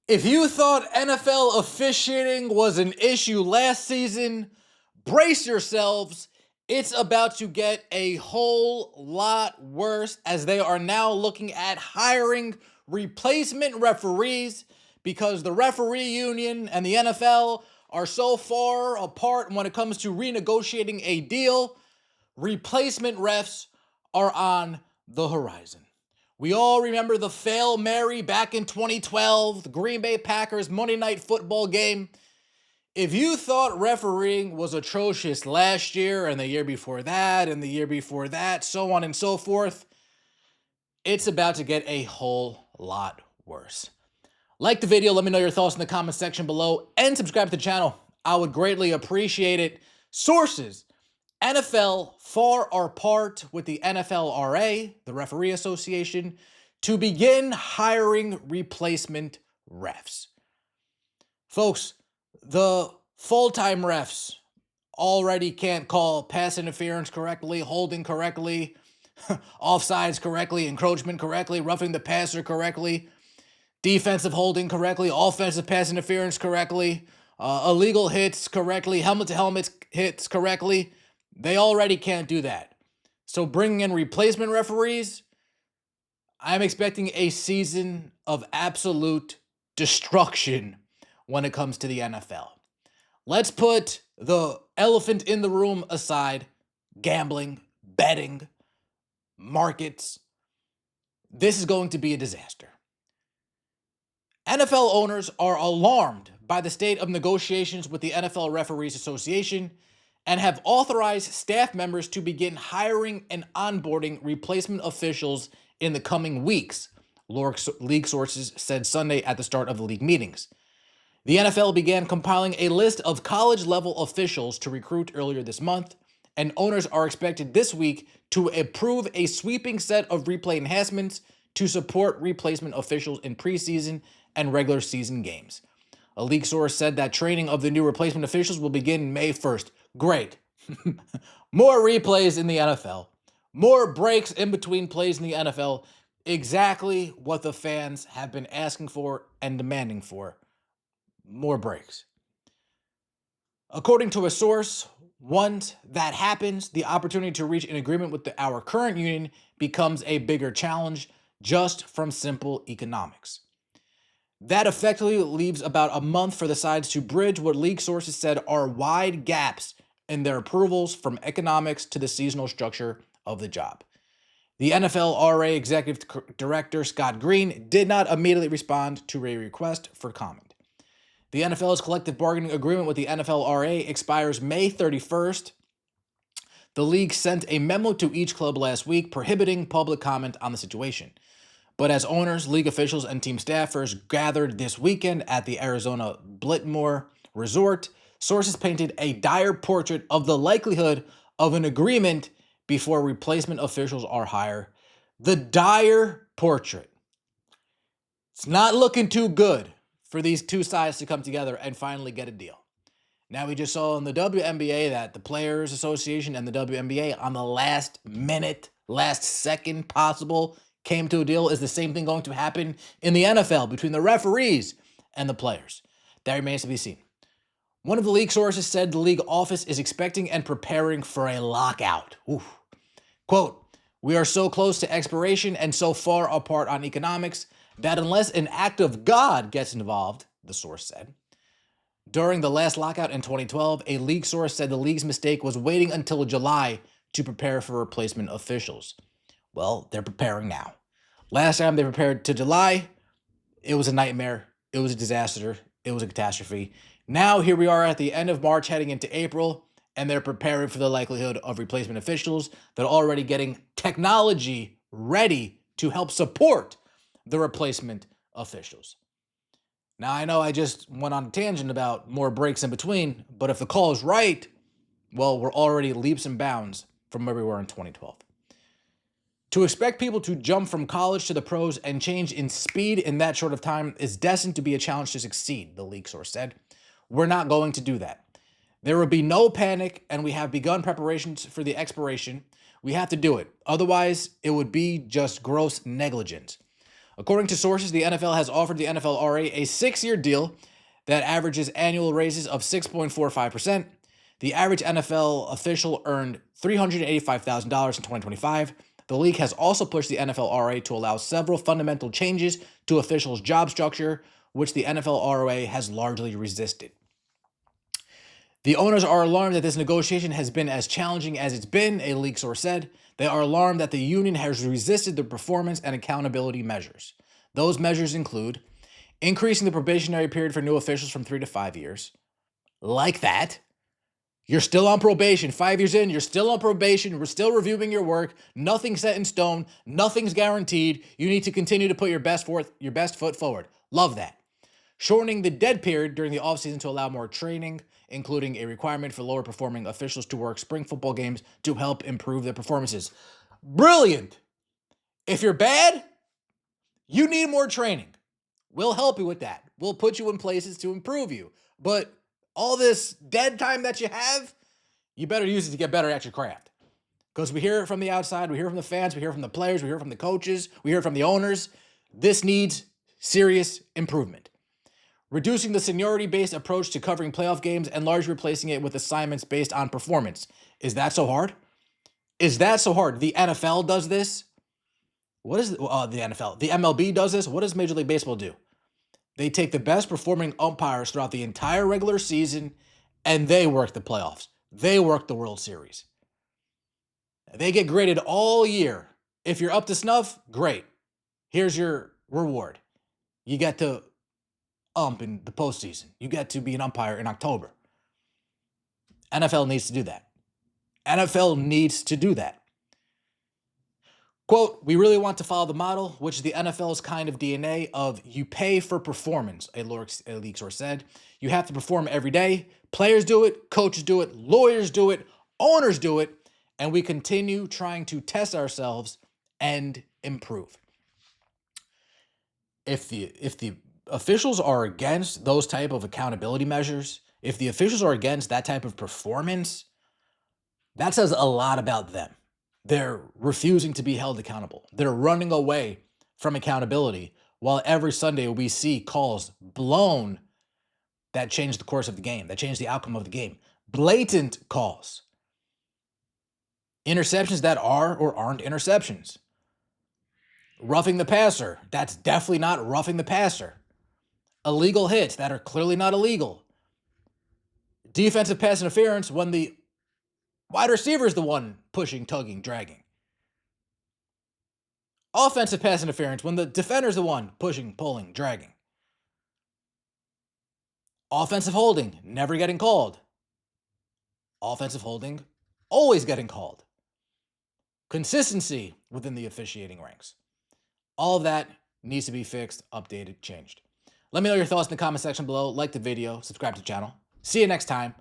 If you thought NFL officiating was an issue last season, brace yourselves. It's about to get a whole lot worse as they are now looking at hiring replacement referees because the referee union and the NFL are so far apart when it comes to renegotiating a deal. Replacement refs are on the horizon. We all remember the Fail Mary back in 2012, the Green Bay Packers Monday Night Football game. If you thought refereeing was atrocious last year and the year before that and the year before that, so on and so forth, it's about to get a whole lot worse. Like the video, let me know your thoughts in the comment section below, and subscribe to the channel. I would greatly appreciate it. Sources: NFL far apart with the NFLRA, the Referee Association, to begin hiring replacement refs. Folks, the full-time refs already can't call pass interference correctly, holding correctly, offsides correctly, encroachment correctly, roughing the passer correctly, defensive holding correctly, offensive pass interference correctly, illegal hits correctly, helmet-to-helmet hits correctly. They already can't do that. So bringing in replacement referees, I'm expecting a season of absolute destruction when it comes to the NFL. Let's put the elephant in the room aside: gambling, betting, markets. This is going to be a disaster. NFL owners are alarmed by the state of negotiations with the NFL Referees Association and have authorized staff members to begin hiring and onboarding replacement officials in the coming weeks, league sources said Sunday at the start of the league meetings. The NFL began compiling a list of college-level officials to recruit earlier this month, and owners are expected this week to approve a sweeping set of replay enhancements to support replacement officials in preseason and regular season games. A league source said that training of the new replacement officials will begin May 1st. Great. More replays in the NFL. More breaks in between plays in the NFL. Exactly what the fans have been asking for and demanding for. More breaks. According to a source, once that happens, the opportunity to reach an agreement with our current union becomes a bigger challenge just from simple economics. That effectively leaves about a month for the sides to bridge what league sources said are wide gaps in their approvals from economics to the seasonal structure of the job. The NFLRA Executive Director Scott Green did not immediately respond to a request for comment. The NFL's collective bargaining agreement with the NFLRA expires May 31st. The league sent a memo to each club last week prohibiting public comment on the situation. But as owners, league officials, and team staffers gathered this weekend at the Arizona Biltmore Resort, sources painted a dire portrait of the likelihood of an agreement before replacement officials are hired. The dire portrait. It's not looking too good for these two sides to come together and finally get a deal. Now, we just saw in the WNBA that the Players Association and the WNBA on the last minute, last second possible came to a deal. Is the same thing going to happen in the NFL between the referees and the players? That remains to be seen. One of the league sources said the league office is expecting and preparing for a lockout. Oof. Quote, "We are so close to expiration and so far apart on economics that unless an act of God gets involved," the source said. During the last lockout in 2012, a league source said the league's mistake was waiting until July to prepare for replacement officials. Well, they're preparing now. Last time they prepared to July, it was a nightmare. It was a disaster. It was a catastrophe. Now, here we are at the end of March heading into April, and they're preparing for the likelihood of replacement officials. They're already getting technology ready to help support the replacement officials. Now, I know I just went on a tangent about more breaks in between, but if the call is right, well, we're already leaps and bounds from where we were in 2012. To expect people to jump from college to the pros and change in speed in that short of time is destined to be a challenge to succeed, the league source said. We're not going to do that. There will be no panic, and we have begun preparations for the expiration. We have to do it. Otherwise, it would be just gross negligence. According to sources, the NFL has offered the NFLRA a 6-year deal that averages annual raises of 6.45%. The average NFL official earned $385,000 in 2025. The league has also pushed the NFLRA to allow several fundamental changes to officials' job structure, which the NFLRA has largely resisted. The owners are alarmed that this negotiation has been as challenging as it's been, a league source said. They are alarmed that the union has resisted the performance and accountability measures. Those measures include increasing the probationary period for new officials from 3 to 5 years. Like that. You're still on probation. 5 years in, you're still on probation. We're still reviewing your work. Nothing's set in stone. Nothing's guaranteed. You need to continue to put your best foot forward. Love that. Shortening the dead period during the offseason to allow more training, including a requirement for lower performing officials to work spring football games to help improve their performances. Brilliant. If you're bad, you need more training. We'll help you with that. We'll put you in places to improve you. But all this dead time that you have, you better use it to get better at your craft. Because we hear it from the outside, we hear it from the fans, we hear it from the players, we hear it from the coaches, we hear it from the owners. This needs serious improvement. Reducing the seniority-based approach to covering playoff games and largely replacing it with assignments based on performance. Is that so hard? Is that so hard? The NFL does this. What is the NFL? The MLB does this. What does Major League Baseball do? They take the best performing umpires throughout the entire regular season, and they work the playoffs. They work the World Series. They get graded all year. If you're up to snuff, great. Here's your reward. You get to ump in the postseason. You get to be an umpire in October. NFL needs to do that. NFL needs to do that. Quote, we really want to follow the model, which is the NFL's kind of DNA of you pay for performance, a league source said. You have to perform every day. Players do it, coaches do it, lawyers do it, owners do it, and we continue trying to test ourselves and improve. If the officials are against those type of accountability measures, if the officials are against that type of performance, that says a lot about them. They're refusing to be held accountable. They're running away from accountability, while every Sunday we see calls blown that change the course of the game, that change the outcome of the game. Blatant calls. Interceptions that are or aren't interceptions. Roughing the passer, that's definitely not roughing the passer. Illegal hits that are clearly not illegal. Defensive pass interference when the wide receiver is the one pushing, tugging, dragging. Offensive pass interference when the defender is the one pushing, pulling, dragging. Offensive holding, never getting called. Offensive holding, always getting called. Consistency within the officiating ranks. All of that needs to be fixed, updated, changed. Let me know your thoughts in the comment section below. Like the video, subscribe to the channel. See you next time.